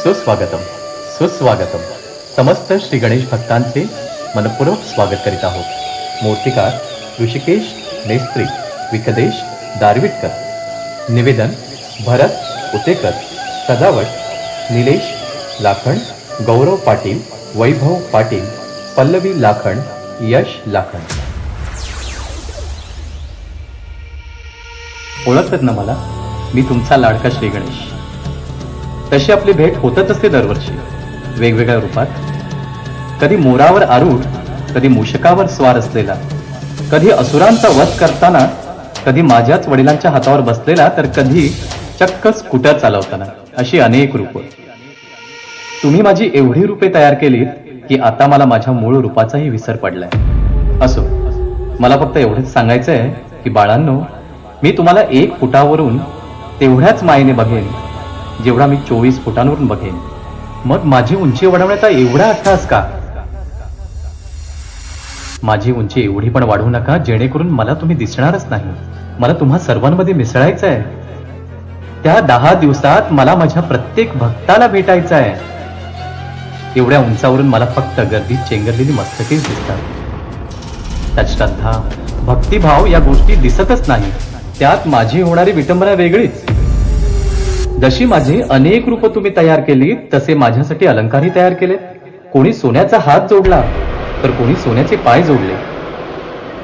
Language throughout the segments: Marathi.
सुस्वागतम सुस्वागतम. समस्त श्री गणेश भक्तांचे मनपूर्वक स्वागत करीत आहोत. मूर्तिकार ऋषिकेश मेस्त्री विकदेश दारविटकर. निवेदन भरत उतेकर. सजावट निलेश लाखण, गौरव पाटील, वैभव पाटील, पल्लवी लाखण, यश लाखण. ओळखत ना मला? मी तुमचा लाडका श्री गणेश. तशी आपली भेट होतच असते दरवर्षी वेगवेगळ्या रूपात. कधी मोरावर आरूढ, कधी मूषकावर स्वार असलेला, कधी असुरांचा वध करताना, कधी माझ्याच वडिलांच्या हातावर बसलेला, तर कधी चक्क स्कूटर चालवताना. अशी अनेक रूप. तुम्ही माझी एवढी रूपे तयार केलीत की आता मला माझ्या मूळ रूपाचाही विसर पडलाय. असो, मला फक्त एवढंच सांगायचंय की बाळांनो, मी तुम्हाला 1 फुटावरून तेवढ्याच मायेने बघेन जेवढा मी 24 फुटांवरून बघेन. मग माझी उंची वाढवण्याचा एवढा अट्टास का? माझी उंची एवढी पण वाढवू नका जेणेकरून मला तुम्ही दिसणारच नाही. मला तुम्हा सर्वांमध्ये मिसळायचं आहे. त्या 10 दिवसात मला माझ्या प्रत्येक भक्ताला भेटायचं आहे. एवढ्या उंचावरून मला फक्त गर्दीत चेंगरलेली मस्तकेच दिसतात. त्यात श्रद्धा, भक्तिभाव या गोष्टी दिसतच नाही. त्यात माझी होणारी विटंबना वेगळीच. जशी माझी अनेक रूप तुम्ही तयार केली तसे माझ्यासाठी अलंकारही तयार केले. कोणी सोन्याचा हात जोडला तर कोणी सोन्याचे पाय जोडले.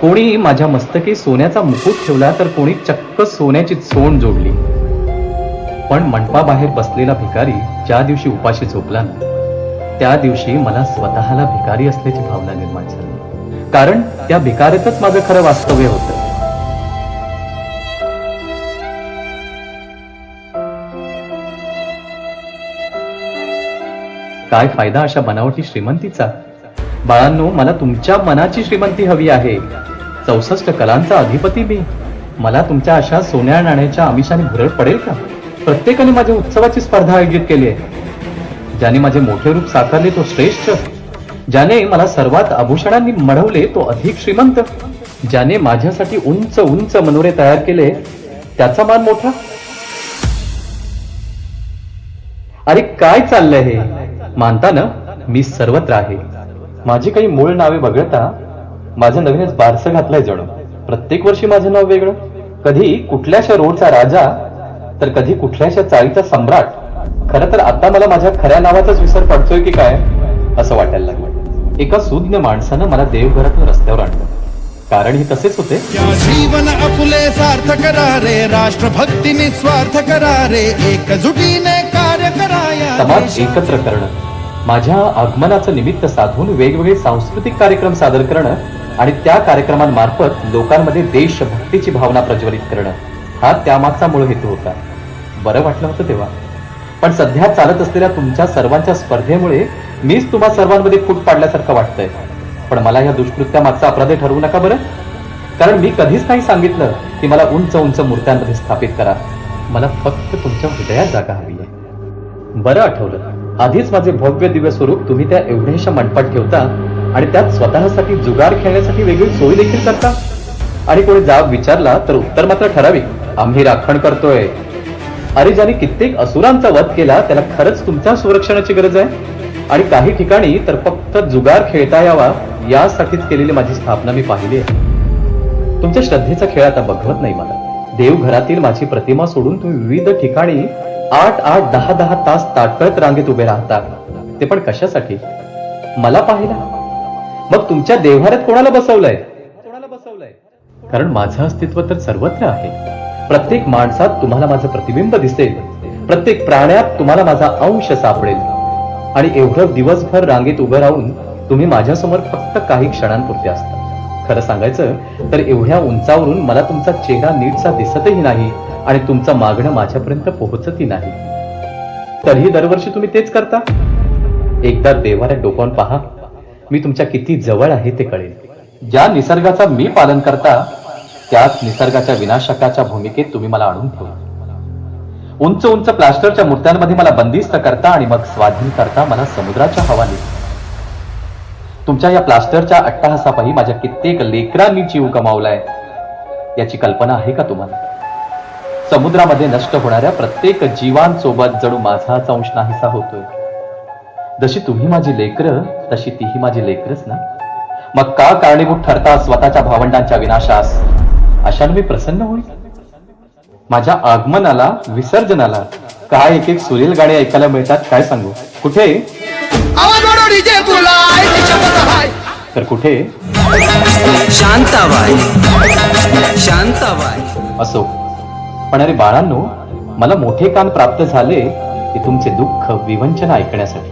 कोणी माझ्या मस्तकी सोन्याचा मुकुट ठेवला तर कोणी चक्क सोन्याची सोंड जोडली. पण मंडपाबाहेर बसलेला भिकारी ज्या दिवशी उपाशी झोपला ना, त्या दिवशी मला स्वतःला भिकारी असल्याची भावना निर्माण झाली. कारण त्या भिकारीतच माझं खरं वास्तव्य होतं. काय फायदा अशा बनावटी श्रीमंतीचा? बाळांनो, मला तुमच्या मनाची श्रीमंती हवी आहे. 64 कलांचा अधिपती मी. मला तुमच्या अशा सोन्या नाण्याच्या आमिषाने भुरळ पडेल का? प्रत्येकाने माझ्या उत्सवाची स्पर्धा आयोजित केली आहे. ज्याने माझे मोठे रूप साकारले तो श्रेष्ठ. ज्याने मला सर्वात आभूषणांनी मढवले तो अधिक श्रीमंत. ज्याने माझ्यासाठी उंच उंच मनोरे तयार केले त्याचा मान मोठा. अरे काय चाललंय हे? मानता ना, मी सर्वत्र आहे. माझी काही मूळ नावे वगळता माझं नवीनच बारसं घातलंय जणू. प्रत्येक वर्षी माझं नाव वेगळं. कधी कुठल्याशा रोडचा राजा तर कधी कुठल्याशा चाळीचा सम्राट. खरं तर आता मला माझ्या खऱ्या नावाचाच विसर पडतोय की काय असं वाटायला लागलं. एका सुज्ञ माणसानं मला देवघरातून रस्त्यावर आणलं. कारण हे तसेच होते. जीवन आपुले सार्थ करारे, राष्ट्रभक्ती निस्वार्थ करारे, एकजुटीने कार्य कराया. समाज एकत्र करणं, माझ्या आगमनाचं निमित्त साधून वेगवेगळे सांस्कृतिक कार्यक्रम सादर करणं आणि त्या कार्यक्रमांमार्फत लोकांमध्ये देशभक्तीची भावना प्रज्वलित करणं, हा त्यामागचा मूळ हेतू होता. बरं वाटलं होतं तेव्हा. पण सध्या चालत असलेल्या तुमच्या सर्वांच्या स्पर्धेमुळे मीच तुम्हा सर्वांमध्ये फूट पाडल्यासारखं वाटतंय. पण मला या दुष्कृत्यामागचा अपराधी ठरवू नका बरं. कारण मी कधीच नाही सांगितलं की मला उंच उंच मूर्त्यांमध्ये स्थापित करा. मला फक्त तुमच्या हृदयात जागा हवी आहे. बरं आठवलं, आधीच माझे भव्य दिव्य स्वरूप तुम्ही त्या एवढ्याशा मंडपात ठेवता आणि त्यात स्वतःसाठी जुगार खेळण्यासाठी वेगळी सोय देखील करता. आणि कोणी जाब विचारला तर उत्तर मात्र ठराविक, आम्ही राखण करतोय. अरे, ज्याने कित्येक असुरांचा वध केला त्याला खरंच तुमच्या संरक्षणाची गरज आहे. आणि काही ठिकाणी तर फक्त जुगार खेळता यावा यासाठीच केलेली माझी स्थापना मी पाहिली आहे. तुमच्या श्रद्धेचा खेळ आता बघवत नाही मला. देवघरातील माझी प्रतिमा सोडून तुम्ही विविध ठिकाणी 8-8, 10-10 तास ताटकळत रांगेत उभे राहता. ते पण कशासाठी? मला पाहिला. मग तुमच्या देवघरात कोणाला बसवलंय? कारण माझं अस्तित्व तर सर्वत्र आहे. प्रत्येक माणसात तुम्हाला माझं प्रतिबिंब दिसेल. प्रत्येक प्राण्यात तुम्हाला माझा अंश सापडेल. आणि एवढं दिवसभर रांगेत उभं राहून तुम्ही माझ्यासमोर फक्त काही क्षणांपुरते असता. खरं सांगायचं तर एवढ्या उंचावरून मला तुमचा चेहरा नीटसा दिसतही नाही आणि तुमचं मागणं माझ्यापर्यंत पोहोचतही नाही. तरीही दरवर्षी तुम्ही तेच करता. एकदा देवाऱ्यात डोकावून पहा, मी तुमच्या किती जवळ आहे ते कळेल. ज्या निसर्गाचा मी पालन करता त्याच निसर्गाच्या विनाशकाच्या भूमिकेत तुम्ही मला आणून ठेवला. उंच उंच प्लास्टरच्या मूर्त्यांमध्ये मला बंदिस्त करता आणि मग स्वाधीन करता मला समुद्राच्या हवाली. तुमच्या या प्लास्टरच्या अट्टहासापायी माझ्या कित्येक लेकरांनी जीव गमावलाय. याची कल्पना आहे का तुम्हाला? समुद्रामध्ये नष्ट होणाऱ्या प्रत्येक जीवांसोबत जणू माझाच अंश नाहीसा होतोय. जशी तुम्ही माझी लेकरं तशी तीही माझी लेकरच ना. मग का कारणीभूत ठरता स्वतःच्या भावंडांच्या विनाशास? अशाने मी प्रसन्न होईल. माझ्या आगमनाला विसर्जनाला काय एक एक सुरेल गाणी ऐकायला मिळतात काय सांगू. कुठे तर कुठे शांताबाई शांताबाई. असो, पण अरे बाळांनो, मला मोठे कान प्राप्त झाले की तुमचे दुःख विवंचना ऐकण्यासाठी.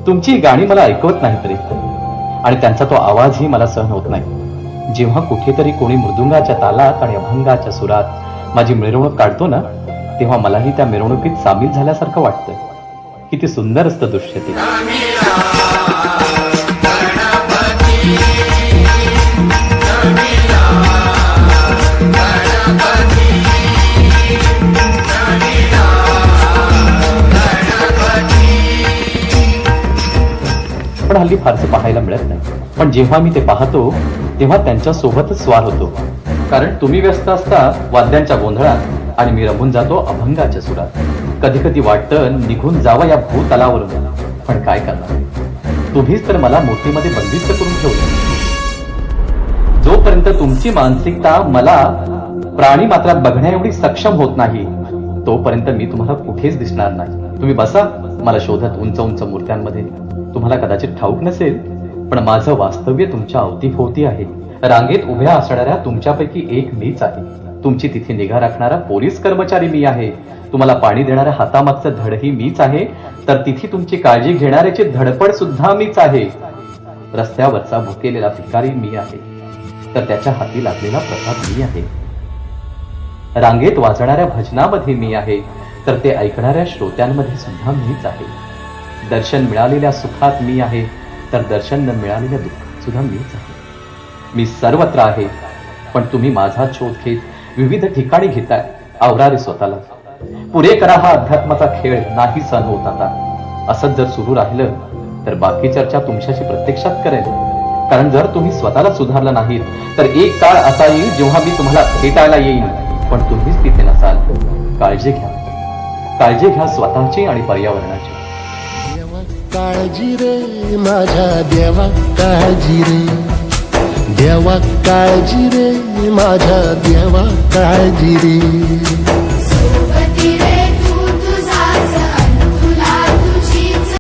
तुमची ही गाणी मला ऐकवत नाही तरी, आणि त्यांचा तो आवाजही मला सहन होत नाही. जेव्हा कुठेतरी कोणी मृदुंगाच्या तालात आणि अभंगाच्या सुरात माझी मिरवणूक काढतो ना, तेव्हा मलाही त्या मिरवणुकीत सामील झाल्यासारखं वाटतं. किती सुंदर असतं दृश्य ते. पण हल्ली फारसं पाहायला मिळत नाही. पण जेव्हा मी ते पाहतो तेव्हा त्यांच्या सोबतच स्वार होतो. कारण तुम्ही व्यस्त असता वाद्यांच्या गोंधळात आणि मी रमून जातो अभंगाच्या सुरात. कधी कधी वाटतं निघून जावं या भूतलावरून, पण काय करणार. तुम्हीच तर मला मोठीमध्ये बंदिस्त करून ठेवलं. जोपर्यंत तुमची मानसिकता मला प्राणी मात्रात बघण्या एवढी सक्षम होत नाही, तोपर्यंत मी तुम्हाला कुठेच दिसणार नाही. तुम्ही बसा मला शोधत उंच उंच मूर्त्यांमध्ये. तुम्हाला कदाचित ठाऊक नसेल, पण माझं वास्तव्य तुमच्या अवतीभोवती आहे. रांगेत उभ्या असणाऱ्या तुमच्यापैकी एक मीच आहे. तुमची तिथे निगा राखणारा पोलीस कर्मचारी मी आहे. तुम्हाला पाणी देणाऱ्या हातामागचं धडही मीच आहे, तर तिथे तुमची काळजी घेणाऱ्याची धडपड सुद्धा मीच आहे. रस्त्यावरचा भुकेलेला भिकारी मी आहे, तर त्याच्या हाती लागलेला प्रसाद मी आहे. रांगेत वाजणाऱ्या भजनामध्ये मी आहे, तर ते ऐकणाऱ्या श्रोत्यांमध्ये सुद्धा मीच आहे. दर्शन मिळालेल्या सुखात मी आहे, तर दर्शन न मिळालेल्या दुःखात सुद्धा मीच आहे. मी सर्वत्र आहे, पण तुम्ही माझा शोध घेत विविध ठिकाणी घेताय. आवरा रे स्वतःला. पुरे करा हा अध्यात्माचा खेळ, नाही सहन होत आता. असंच जर सुरू राहिलं तर बाकी चर्चा तुमच्याशी प्रत्यक्षात करेन. कारण जर तुम्ही स्वतःला सुधारला नाहीत, तर एक काळ असा येईल जेव्हा मी तुम्हाला भेटायला येईन, पण तुम्हीच तिथे नसाल. काळजी घ्या, काळजी घ्या स्वतःची आणि पर्यावरणाची. काळजी रे माझ्या देवा, काळजी रे देवा, काळजी रे माझ्या देवा, काळजी रे.